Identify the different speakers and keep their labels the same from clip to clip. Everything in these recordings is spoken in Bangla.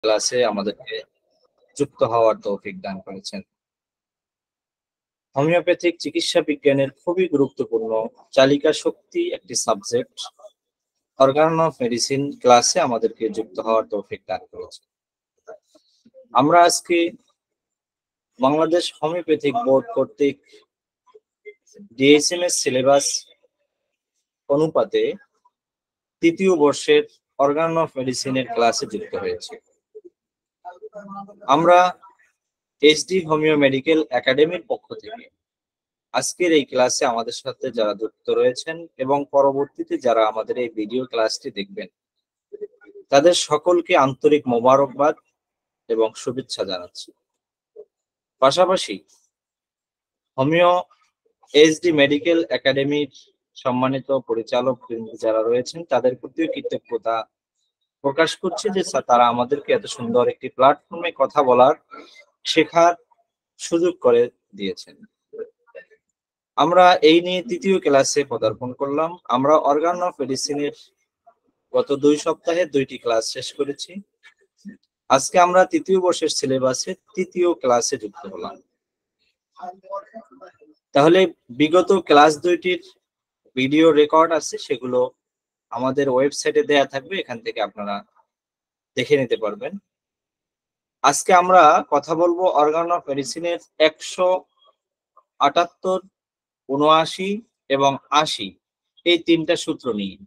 Speaker 1: ক্লাসে আমাদেরকে যুক্ত হওয়ার তৌফিক দান করেছেন। হোমিওপ্যাথিক চিকিৎসা বিজ্ঞানের খুবই গুরুত্বপূর্ণ চালিকা শক্তি একটি সাবজেক্ট অর্গান অফ মেডিসিন ক্লাসে আমাদেরকে যুক্ত হওয়ার তৌফিক দান করেছে। আমরা আজকে বাংলাদেশ হোমিওপ্যাথিক বোর্ড কর্তৃক ডিএসএম এর সিলেবাস অনুপাতে তৃতীয় বর্ষের অর্গান অফ মেডিসিনের ক্লাসে যুক্ত হয়েছে। আমরা এইচডি হোমিও মেডিকেল একাডেমির পক্ষ থেকে আজকের এই ক্লাসে আমাদের সাথে যারা যুক্ত রয়েছেন এবং পরবর্তীতে যারা আমাদের এই ভিডিও ক্লাসটি দেখবেন তাদের সকলকে আন্তরিক মোবারকবাদ এবং শুভেচ্ছা জানাচ্ছি। পাশাপাশি হোমিও এইচডি মেডিকেল একাডেমির সম্মানিত পরিচালক যারা রয়েছেন তাদের প্রতিও কৃতজ্ঞতা প্রকাশ করছি যে তারা আমাদেরকে এত সুন্দর একটি প্ল্যাটফর্মে কথা বলার শেখার সুযোগ করে দিয়েছেন। আমরা এই নিয়ে তৃতীয় ক্লাসে পদার্পণ করলাম। আমরা অর্গান অফ মেডিসিনের গত 2 সপ্তাহে 2টি ক্লাস শেষ করেছি। আজকে আমরা তৃতীয় বর্ষের সিলেবাসে তৃতীয় ক্লাসে যুক্ত হলাম। তাহলে বিগত ক্লাস 2টির ভিডিও রেকর্ড আছে, সেগুলো আমাদের ওয়েবসাইটে দেয়া থাকবে, এখান থেকে আপনারা দেখে নিতে পারবেন। আজকে আমরা কথা বলবো অর্গান অফ মেডিসিনের 178, 79 এবং 80 এই 3টা সূত্র নিয়ে।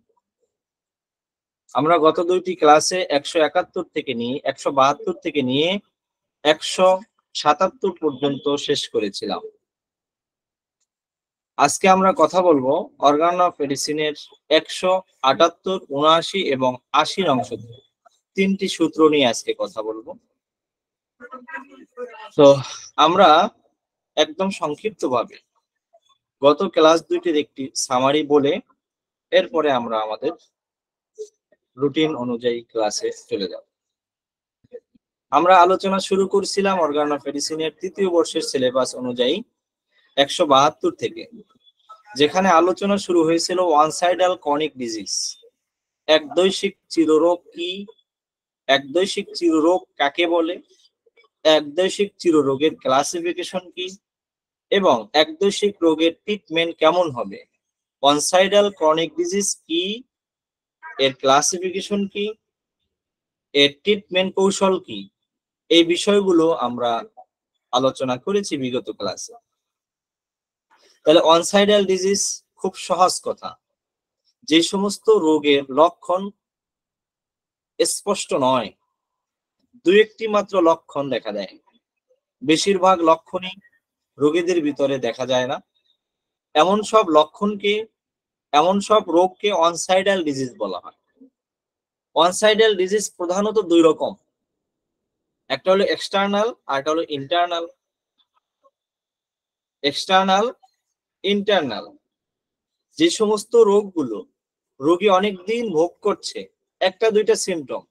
Speaker 1: আমরা গত 2টি ক্লাসে 171 থেকে নিয়ে 172 থেকে নিয়ে 177 পর্যন্ত শেষ করেছিলাম। আজকে আমরা কথা বলবো অর্গান অফ মেডিসিনের 178, 79 এবং 80 অংশ 3টি সূত্র নিয়ে আজকে কথা বলবো। তো আমরা একদম সংক্ষিপ্তভাবে গত ক্লাস 2টির একটি সামারি বলে এরপরে আমরা আমাদের রুটিন অনুযায়ী ক্লাসে চলে যাব। আমরা আলোচনা শুরু করছিলাম অর্গান অফ মেডিসিনের তৃতীয় বর্ষের সিলেবাস অনুযায়ী 172 থেকে, যেখানে আলোচনা শুরু হয়েছিল ওয়ান সাইডাল ক্রনিক ডিজিজ, একদৈশিক চিররোগ কি, একদৈশিক চিররোগ কাকে বলে, একদৈশিক চিররোগের ক্লাসিফিকেশন কি এবং একদৈশিক রোগের ট্রিটমেন্ট কেমন হবে, ওয়ান সাইডাল ক্রনিক ডিজিজ কি, এর ক্লাসিফিকেশন কি, এর ট্রিটমেন্ট কৌশল কি, এই বিষয়গুলো আমরা আলোচনা করেছি বিগত ক্লাসে। তাহলে অনসাইডাল ডিজিজ খুব সহজ কথা, যে সমস্ত রোগের লক্ষণ স্পষ্ট নয়, 2-1টি মাত্র লক্ষণ দেখা দেয়, বেশিরভাগ লক্ষণই রোগীদের ভিতরে দেখা যায় না, এমন সব রোগকে অনসাইডাল ডিজিজ বলা হয়। অনসাইডাল ডিজিজ প্রধানত 2 রকম, একটা হলো এক্সটার্নাল আর একটা হলো ইন্টারনাল। External, internal. যে সমস্ত রোগগুলো রোগী অনেকদিন ভোগ করছে, 1-2টা সিমটম,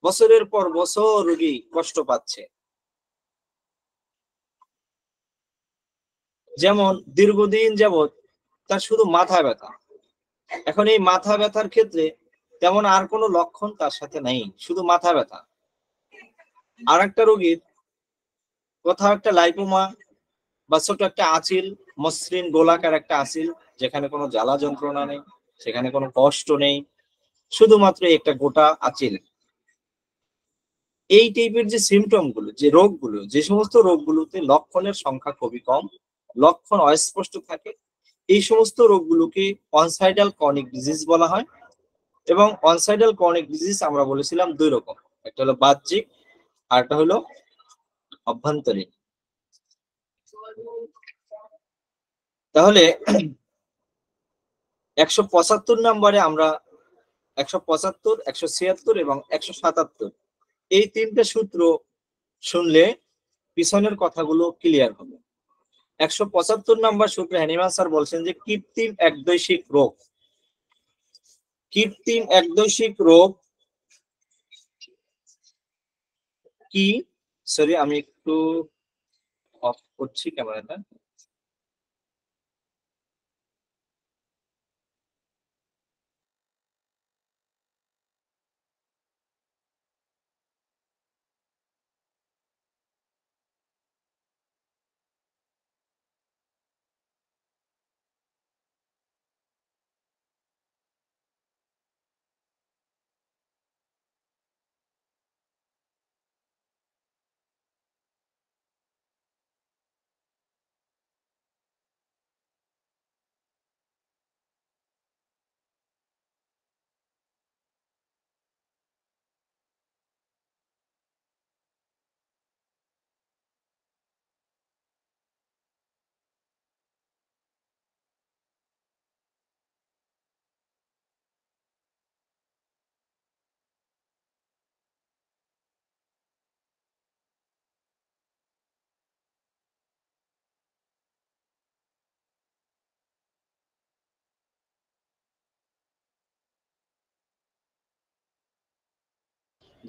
Speaker 1: বছরের পর বছর রোগী কষ্ট পাচ্ছে, যেমন দীর্ঘদিন যাবৎ তার শুধু মাথা ব্যথা। এখন এই মাথা ব্যথার ক্ষেত্রে তেমন আর কোনো লক্ষণ তার সাথে নেই, শুধু মাথা ব্যথা। আর একটা রোগীর কোথাও একটা লাইপোমা বা ছোট একটা আঁচিল, মসৃণ গোলাকার একটা আঁচিল, যেখানে কোনো জ্বালা যন্ত্রণা নেই, সেখানে কোনো কষ্ট নেই, শুধুমাত্র একটা গোটা আঁচিল। এই টাইপের যে সিমটম গুলো, যে রোগগুলো, যে সমস্ত রোগগুলোতে লক্ষণের সংখ্যা খুবই কম, লক্ষণ অস্পষ্ট থাকে, এই সমস্ত রোগগুলোকে অনসাইডাল ক্রনিক ডিজিজ বলা হয়। এবং অনসাইডাল ক্রনিক ডিজিজ আমরা বলেছিলাম 2 রকম, একটা হলো বাহ্যিক আর একটা হলো অভ্যন্তরীণ। তাহলে 175 নম্বরে আমরা 175, 176 এবং 177 এই 3টে সূত্র শুনলে পিছনের কথাগুলো ক্লিয়ার হবে। 175 নম্বর সূত্রে হ্যানিম্যান স্যার বলছেন যে কৃত্রিম একদৈশিক রোগ। কৃত্রিম একদৈশিক রোগ কি? সরি, আমি একটু অফ করছি ক্যামেরাটা।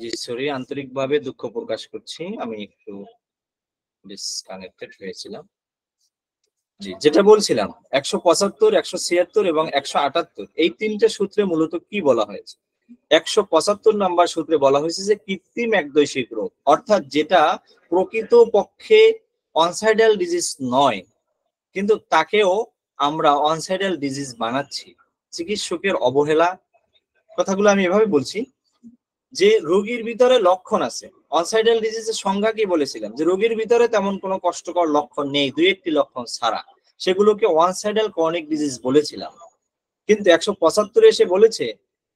Speaker 1: জি সরি, আন্তরিকভাবে দুঃখ প্রকাশ করছি, আমি একটু ডিসকানেক্টেড হয়েছিলাম। জি, যেটা বলছিলাম 175, 176 এবং 178 এই তিনটে সূত্রে মূলত কি বলা হয়েছে। 175 নাম্বার সূত্রে বলা হয়েছে যে কৃত্রিম একদৈশিক রোগ, অর্থাৎ যেটা প্রকৃত পক্ষে অনসাইডাল ডিজিজ নয়, কিন্তু তাকেও আমরা অনসাইডাল ডিজিজ বানাচ্ছি। চিকিৎসকের অবহেলা, কথাগুলো আমি এভাবে বলছি যে রোগীর ভিতরে লক্ষণ আছে। অনসাইডাল ডিজিজের সংজ্ঞা কি বলেছিলাম, যে রোগীর ভিতরে তেমন কোনো কষ্টকর লক্ষণ নেই, দুই একটি লক্ষণ ছাড়া, সেগুলোকে ওয়ানসাইডাল ক্রনিক ডিজিজ বলেছিলাম। কিন্তু 175 এসে বলেছে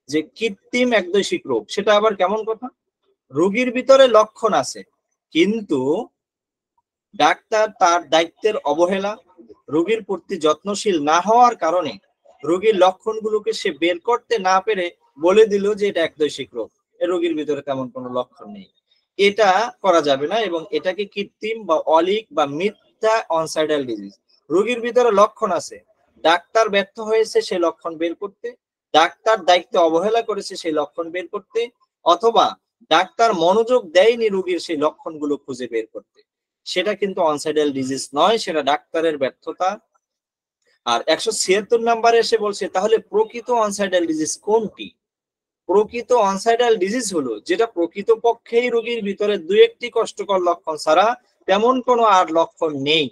Speaker 1: যে কৃত্রিম একদৈশিক রোগ, সেটা আবার কেমন কথা? রোগীর ভিতরে লক্ষণ আছে কিন্তু ডাক্তার তার দায়িত্বের অবহেলা, রোগীর প্রতি যত্নশীল না হওয়ার কারণে রোগীর লক্ষণগুলোকে সে বের করতে না পেরে বলে দিল যে এটা একদৈশিক রোগ, এ রোগীর ভিতরে তেমন কোনো লক্ষণ নেই। এটা করা যাবে না এবং এটাকে কৃত্রিম বা অলিক বা মিথ্যা অনসাইডাল ডিজিজ। রোগীর ভিতরে লক্ষণ আছে, ডাক্তার ব্যর্থ হয়েছে সেই লক্ষণ বের করতে, ডাক্তার দায়িত্ব অবহেলা করেছে সেই লক্ষণ বের করতে, অথবা ডাক্তার মনোযোগ দেয়নি রোগীর সেই লক্ষণগুলো খুঁজে বের করতে, সেটা কিন্তু অনসাইডাল ডিজিজ নয়, সেটা ডাক্তারের ব্যর্থতা। আর 176 নাম্বারে এসে বলছে তাহলে প্রকৃত অনসাইডাল ডিজিজ কোনটি? প্রকৃত অনসাইডাল ডিজিজ হলো যেটা প্রকৃত পক্ষেই রোগীর ভিতরে দুই একটি কষ্টকর লক্ষণ ছাড়া তেমন কোনো আর লক্ষণ নেই।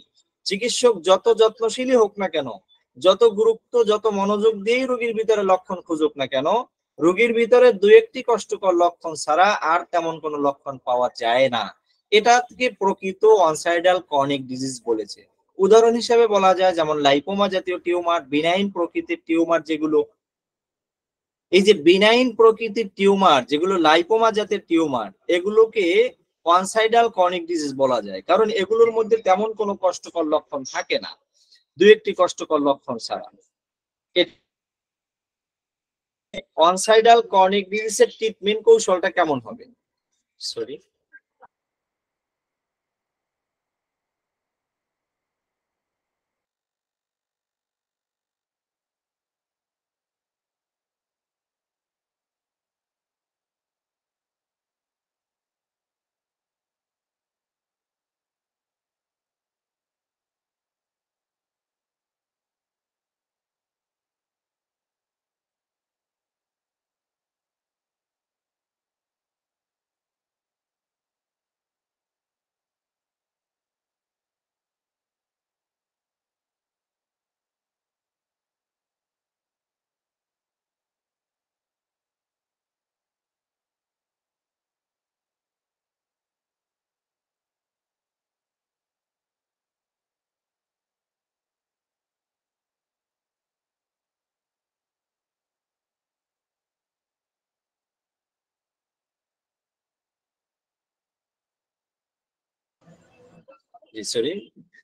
Speaker 1: চিকিৎসক যত যত্নশীলই হোক না কেন, যত গুরুত্ব যত মনোযোগ দিয়েই রোগীর ভিতরে লক্ষণ খুঁজুক না কেন, রোগীর ভিতরে দুই একটি কষ্টকর লক্ষণ ছাড়া আর তেমন কোনো লক্ষণ পাওয়া যায় না। এটাকে প্রকৃত অনসাইডাল ক্রনিক ডিজিজ বলেছে। উদাহরণ হিসেবে বলা যায় যেমন লাইপোমা জাতীয় টিউমার, বিনাইন প্রকৃতির টিউমার যেগুলো, এই যে বিনাইন প্রকৃতির টিউমার যেগুলো লাইপোমা জাতের টিউমার, এগুলোকে ওয়ানসাইডাল ক্রনিক ডিজিজ বলা যায়, কারণ এগুলোর মধ্যে তেমন কোনো কষ্টকর লক্ষণ থাকে না, দুই একটি কষ্টকর লক্ষণ ছাড়া। ওয়ানসাইডাল ক্রনিক ডিজিজের ট্রিটমেন্ট কৌশলটা কেমন হবে? সরি,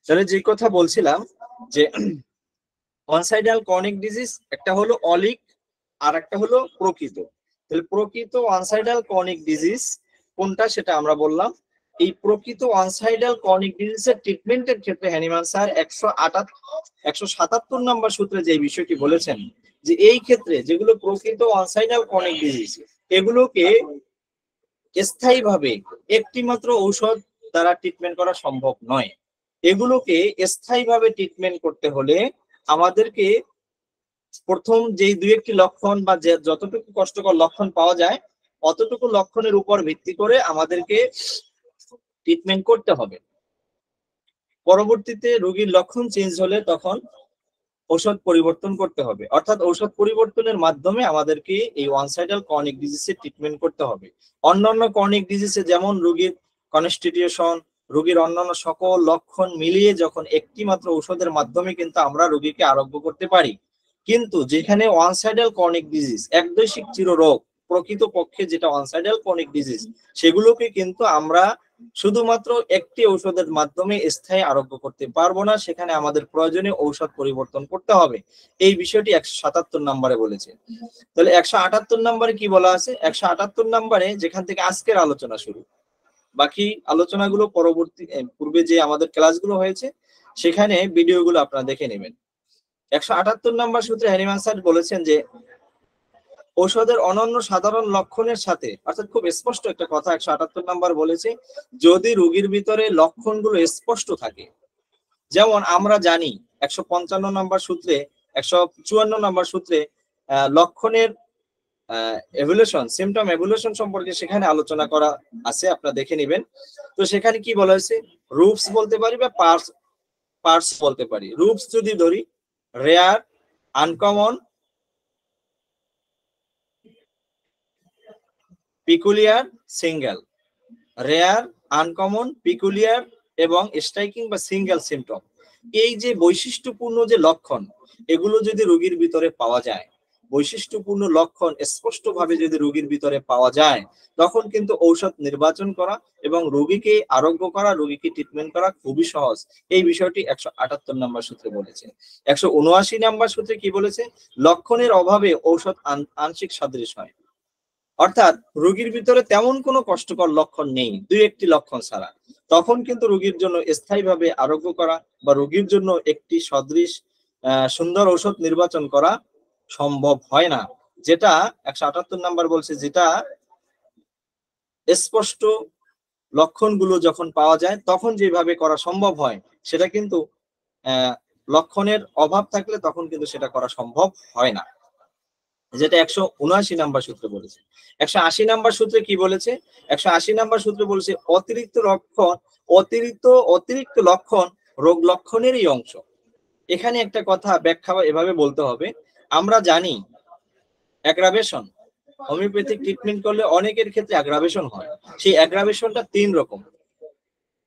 Speaker 1: তাহলে যে কথা বলছিলাম যে ওয়ানসাইডাল ক্রনিক ডিজিজ একটা হলো অলিক আর একটা হলো প্রকৃত। তাহলে প্রকৃত ওয়ানসাইডাল ক্রনিক ডিজিজ কোনটা সেটা আমরা বললাম। এই প্রকৃত ওয়ানসাইডাল ক্রনিক ডিজিজের ট্রিটমেন্টের ক্ষেত্রে হ্যানিম্যান স্যার 177 নম্বর সূত্রে যে বিষয়টি বলেছেন যে এই ক্ষেত্রে যেগুলো প্রকৃত ওয়ানসাইডাল ক্রনিক ডিজিজ, এগুলোকে স্থায়ীভাবে একটি মাত্র ঔষধ দ্বারা ট্রিটমেন্ট করা সম্ভব নয়। এগুলোকে স্থায়ীভাবে ট্রিটমেন্ট করতে হলে আমাদেরকে প্রথম যেই দুই একটি লক্ষণ বা যতটুকু কষ্টকর লক্ষণ পাওয়া যায় অতটুকু লক্ষণের উপর ভিত্তি করে আমাদেরকে ট্রিটমেন্ট করতে হবে। পরবর্তীতে রোগীর লক্ষণ চেঞ্জ হলে তখন ঔষধ পরিবর্তন করতে হবে, অর্থাৎ ঔষধ পরিবর্তনের মাধ্যমে আমাদেরকে এই ওয়ানসাইডাল ক্রনিক ডিজিজের ট্রিটমেন্ট করতে হবে। অন্যান্য ক্রনিক ডিজিজে যেমন রোগীর কনস্টিটিউশন, রোগীর অন্যান্য সকল লক্ষণ মিলিয়ে যখন একটি মাত্র ঔষধের মাধ্যমে কিন্তু আমরা রোগীকে আরোগ্য করতে পারি, কিন্তু যেখানে ওয়ানসাইডাল ক্রনিক ডিজিজ একদৈশিক চিররোগ প্রকৃত পক্ষে যেটা ওয়ানসাইডাল ক্রনিক ডিজিজ, সেগুলোকে কিন্তু আমরা শুধুমাত্র একটি ঔষধের মাধ্যমে স্থায়ী আরোগ্য করতে পারবো না, সেখানে আমাদের প্রয়োজনীয় ঔষধ পরিবর্তন করতে হবে। এই বিষয়টি 177 নম্বরে বলেছে। তাহলে 178 নম্বরে কি বলা আছে? 178 নম্বরে যেখান থেকে আজকের আলোচনা শুরু, বাকি আলোচনাগুলো পরবর্তী পূর্বে যে আমাদের ক্লাসগুলো হয়েছে সেখানে ভিডিওগুলো আপনারা দেখে নেবেন। 178 নম্বর সূত্রে হ্যানিম্যান স্যার বলেছেন যে ঔষধের অনন্য সাধারণ লক্ষণের সাথে, অর্থাৎ খুব স্পষ্ট একটা কথা 178 নাম্বার বলেছে, যদি রোগীর ভিতরে লক্ষণগুলো স্পষ্ট থাকে। যেমন আমরা জানি 155 নাম্বার সূত্রে, 154 নাম্বার সূত্রে লক্ষণের এভলিউশন, সিমটম এভলিউশন সম্পর্কে সেখানে আলোচনা করা আছে, আপনারা দেখে নেবেন। তো সেখানে কি বলা হয়েছে, রূপস বলতে পারি বা পার্টস বলতে পারি। রূপস যদি ধরি, rare, uncommon, peculiar, single. Rare, uncommon, peculiar এবং স্ট্রাইকিং বা সিঙ্গেল সিমটম, এই যে বৈশিষ্ট্যপূর্ণ যে লক্ষণ, এগুলো যদি রোগীর ভিতরে পাওয়া যায়, বৈশিষ্ট্যপূর্ণ লক্ষণ স্পষ্টভাবে যদি রোগীর ভিতরে পাওয়া যায়, তখন কিন্তু ঔষধ নির্বাচন করা এবং রোগীকে আরোগ্য করা, রোগীকে ট্রিটমেন্ট করা খুবই সহজ। এই বিষয়টি 178 নাম্বার সূত্রে বলেছে। 179 নাম্বার সূত্রে কি বলেছে, লক্ষণের অভাবে ঔষধ আংশিক সাদৃশ্য হয়। অর্থাৎ রোগীর ভিতরে তেমন কোনো কষ্টকর লক্ষণ নেই, দুই একটি লক্ষণ ছাড়া, তখন কিন্তু রোগীর জন্য স্থায়ীভাবে আরোগ্য করা বা রোগীর জন্য একটি সদৃশ সুন্দর ঔষধ নির্বাচন করা সম্ভব হয় না। যেটা 178 নাম্বার বলছে, যেটা স্পষ্ট লক্ষণগুলো যখন পাওয়া যায় তখন যেভাবে করা সম্ভব হয়, সেটা কিন্তু লক্ষণের অভাব থাকলে তখন কিন্তু সেটা করা সম্ভব হয় না, যেটা 179 নাম্বার সূত্রে বলেছে। 180 নাম্বার সূত্রে কি বলেছে, 180 নাম্বার সূত্রে বলেছে অতিরিক্ত লক্ষণ রোগ লক্ষণেরই অংশ। এখানে একটা কথা ব্যাখ্যা এভাবে বলতে হবে, আমরা জানি অ্যাগ্রাভেশন, হোমিওপ্যাথিক ট্রিটমেন্ট করলে অনেকের ক্ষেত্রে অ্যাগ্রাভেশন হয়। সেই অ্যাগ্রাভেশনটা 3 রকম।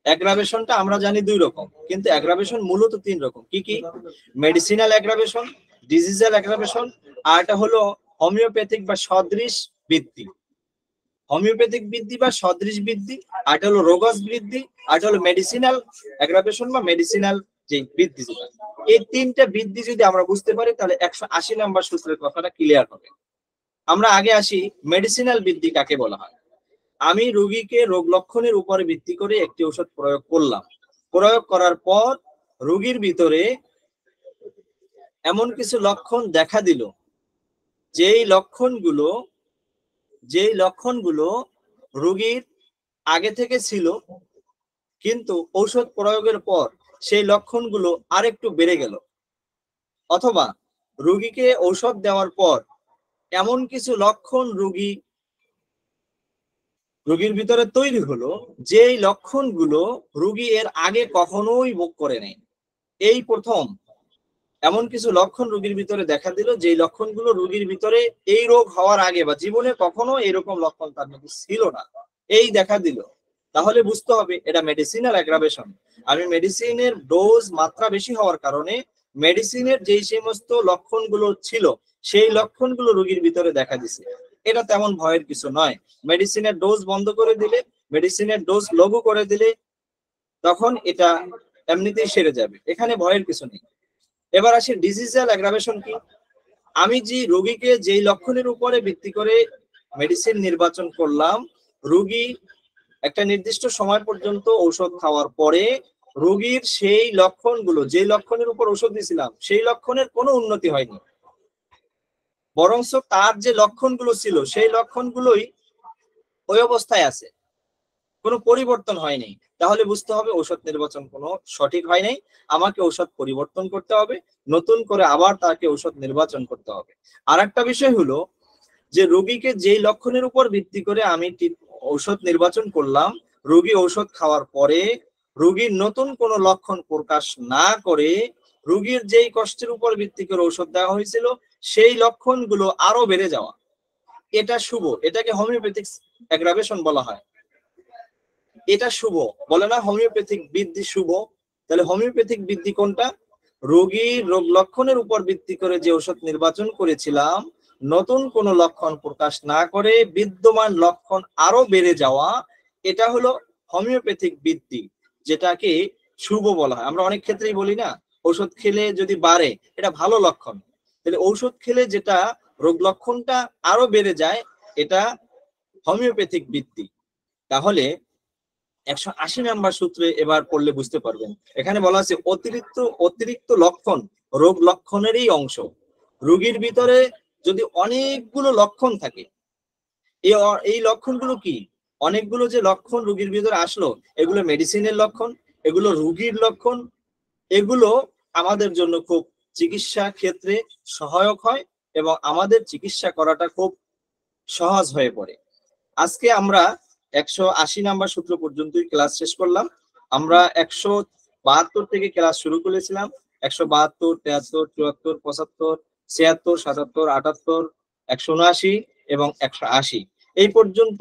Speaker 1: অ্যাগ্রাভেশনটা আমরা জানি 2 রকম, কিন্তু অ্যাগ্রাভেশন মূলত 3 রকম। কি কি? মেডিসিনাল অ্যাগ্রাভেশন, ডিজিজাল অ্যাগ্রাভেশন, আর এটা হলো হোমিওপ্যাথিক বা সদৃশ বৃদ্ধি। হোমিওপ্যাথিক বৃদ্ধি বা সদৃশ বৃদ্ধি, আর এটা হলো রোগজ বৃদ্ধি, আর এটা হলো মেডিসিনাল অ্যাগ্রাভেশন বা মেডিসিনাল যে বৃদ্ধি। এই 3টা বৃদ্ধি যদি আমরা বুঝতে পারি, তাহলে 180 নাম্বার সূত্রের কথাটা ক্লিয়ার হবে। আমরা আগে আসি, মেডিসিনাল বৃদ্ধি কাকে বলা হয়। আমি রোগীকে রোগ লক্ষণের উপরে ভিত্তি করে একটি ঔষধ প্রয়োগ করলাম, প্রয়োগ করার পর রোগীর ভিতরে এমন কিছু লক্ষণ দেখা দিল, যেই লক্ষণগুলো রোগীর আগে থেকে ছিল, কিন্তু ঔষধ প্রয়োগের পর সেই লক্ষণগুলো আরেকটু বেড়ে গেল। অথবা রোগীকে ঔষধ দেওয়ার পর এমন কিছু লক্ষণ রোগীর ভিতরে তৈরি হলো, যেই লক্ষণগুলো রোগী এর আগে কখনোই ভোগ করে নাই। এই প্রথম এমন কিছু লক্ষণ রোগীর ভিতরে দেখা দিল, যেই লক্ষণগুলো রোগীর ভিতরে এই রোগ হওয়ার আগে বা জীবনে কখনো এরকম লক্ষণ তার মধ্যে ছিল না, এই দেখা দিল। তাহলে বুঝতে হবে এটা মেডিসিনাল অ্যাগ্রাভেশন। আমি মেডিসিনের ডোজ মাত্রা বেশি হওয়ার কারণে মেডিসিনের যেই সমস্ত লক্ষণগুলো ছিল, সেই লক্ষণগুলো রোগীর ভিতরে দেখা দিছে। এটা তেমন ভয়ের কিছু নয়। মেডিসিনের ডোজ বন্ধ করে দিলে, মেডিসিনের ডোজ লঘু করে দিলে, তখন এটা এমনিতেই সেরে যাবে, এখানে ভয়ের কিছু নেই। এবার আসি ডিজিজাল অ্যাগ্রাভেশন কি। আমি যে রোগীকে যেই লক্ষণের উপরে ভিত্তি করে মেডিসিন নির্বাচন করলাম, রোগী একটা নির্দিষ্ট সময় পর্যন্ত ঔষধ খাওয়ার পরে রোগীর সেই লক্ষণগুলো, যে লক্ষণের উপর ঔষধ দিয়েছিলাম, সেই লক্ষণের কোনো উন্নতি হয়নি, বরঞ্চ তার যে লক্ষণগুলো ছিল সেই লক্ষণগুলোই ওই অবস্থায় আছে, কোনো পরিবর্তন হয়নি। তাহলে বুঝতে হবে ঔষধ নির্বাচন কোনো সঠিক হয় নাই, আমাকে ঔষধ পরিবর্তন করতে হবে, নতুন করে আবার তাকে ঔষধ নির্বাচন করতে হবে। আর একটা বিষয় হলো যে রোগীকে যেই লক্ষণের উপর ভিত্তি করে আমি ঔষধ নির্বাচন করলাম, রোগী ঔষধ খাওয়ার পরে রোগীর নতুন কোনো লক্ষণ প্রকাশ না করে রোগীর যেই কষ্টের উপর ভিত্তি করে ঔষধ দেওয়া হয়েছিল সেই লক্ষণগুলো আরো বেড়ে যাওয়া, এটা শুভ। এটাকে হোমিওপ্যাথিক অ্যাগ্রাভেশন বলা হয়। এটা শুভ বলে না, হোমিওপ্যাথিক বৃদ্ধি শুভ। তাহলে হোমিওপ্যাথিক বৃদ্ধি কোনটা? রোগীর রোগ লক্ষণের উপর ভিত্তি করে যে ঔষধ নির্বাচন করেছিলাম, নতুন কোনো লক্ষণ প্রকাশ না করে বিদ্যমান লক্ষণ আরো বেড়ে যাওয়া, এটা হলো হোমিওপ্যাথিক বৃদ্ধি, যেটাকে শুভ বলা হয়। আমরা অনেক ক্ষেত্রেই বলি না, ঔষধ খেলে যদি বাড়ে এটা ভালো লক্ষণ। তাহলে ঔষধ খেলে যেটা রোগ লক্ষণটা আরো বেড়ে যায়, এটা হোমিওপ্যাথিক বৃদ্ধি। তাহলে 180 নাম্বার সূত্রে এবার পড়লে বুঝতে পারবেন, এখানে বলা আছে অতিরিক্ত লক্ষণ রোগ লক্ষণেরই অংশ। রোগীর ভিতরে যদি অনেকগুলো লক্ষণ থাকে, এই লক্ষণগুলো কি, অনেকগুলো যে লক্ষণ রোগীর ভিতরে আসলো, এগুলো মেডিসিনের লক্ষণ, এগুলো রোগীর লক্ষণ, এগুলো আমাদের জন্য খুব চিকিৎসা ক্ষেত্রে সহায়ক হয় এবং আমাদের চিকিৎসা করাটা খুব সহজ হয়ে পড়ে। আজকে আমরা 180 নাম্বার সূত্র পর্যন্তই ক্লাস শেষ করলাম। আমরা 172 থেকে ক্লাস শুরু করেছিলাম। 172, 73, 74, 75, 76, 77, 78, 179 এবং 180 এই পর্যন্ত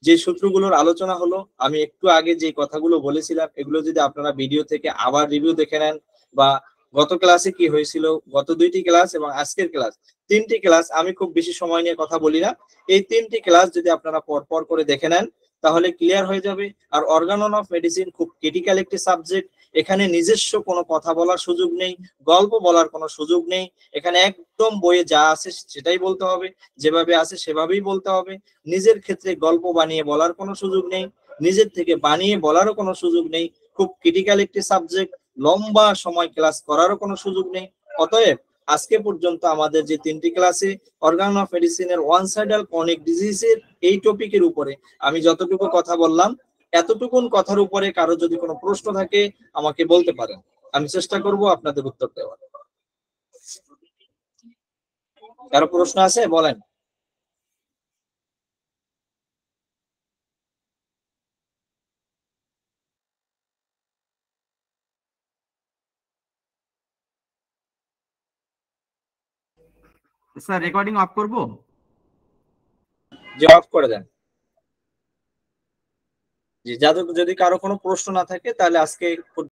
Speaker 1: যে সূত্রগুলোর আলোচনা হলো, আমি একটু আগে যে কথাগুলো বলেছিলাম, এগুলো যদি আপনারা ভিডিও থেকে আবার রিভিউ দেখে নেন, বা গত ক্লাসে কি হয়েছিল, গত 2টি ক্লাস এবং আজকের ক্লাস, 3টি ক্লাস, আমি খুব বেশি সময় নিয়ে কথা বলি না, এই 3টি ক্লাস যদি আপনারা পরপর করে দেখে নেন তাহলে ক্লিয়ার হয়ে যাবে। আর অর্গানন অফ মেডিসিন খুব ক্রিটিক্যাল একটি সাবজেক্ট। এখানে নিজস্ব কোনো কথা বলার সুযোগ নেই, গল্প বলার কোনো সুযোগ নেই। এখানে একদম বইয়ে যা আছে সেটাই বলতে হবে, যেভাবে আছে সেভাবেই বলতে হবে। নিজের ক্ষেত্রে গল্প বানিয়ে বলার কোনো সুযোগ নেই, নিজের থেকে বানিয়ে বলারও কোনো সুযোগ নেই। খুব ক্রিটিক্যাল একটি সাবজেক্ট, লম্বা সময় ক্লাস করারও কোনো সুযোগ নেই। অতএব আজকে পর্যন্ত আমাদের যে 3টি ক্লাসে অর্গান অফ মেডিসিনের ওয়ান সাইডাল ক্রনিক ডিজিজের এই টপিকের উপরে আমি যতটুকু কথা বললাম, এতটুকুন কথার উপরে কারো যদি কোনো প্রশ্ন থাকে আমাকে বলতে পারেন, আমি চেষ্টা করব আপনাদের উত্তর দেওয়ার। কারো প্রশ্ন আছে বলেন।
Speaker 2: স্যার রেকর্ডিং অফ করব?
Speaker 1: যে অফ করে দেন। জি, যদি কারো কোনো প্রশ্ন না থাকে তাহলে আজকে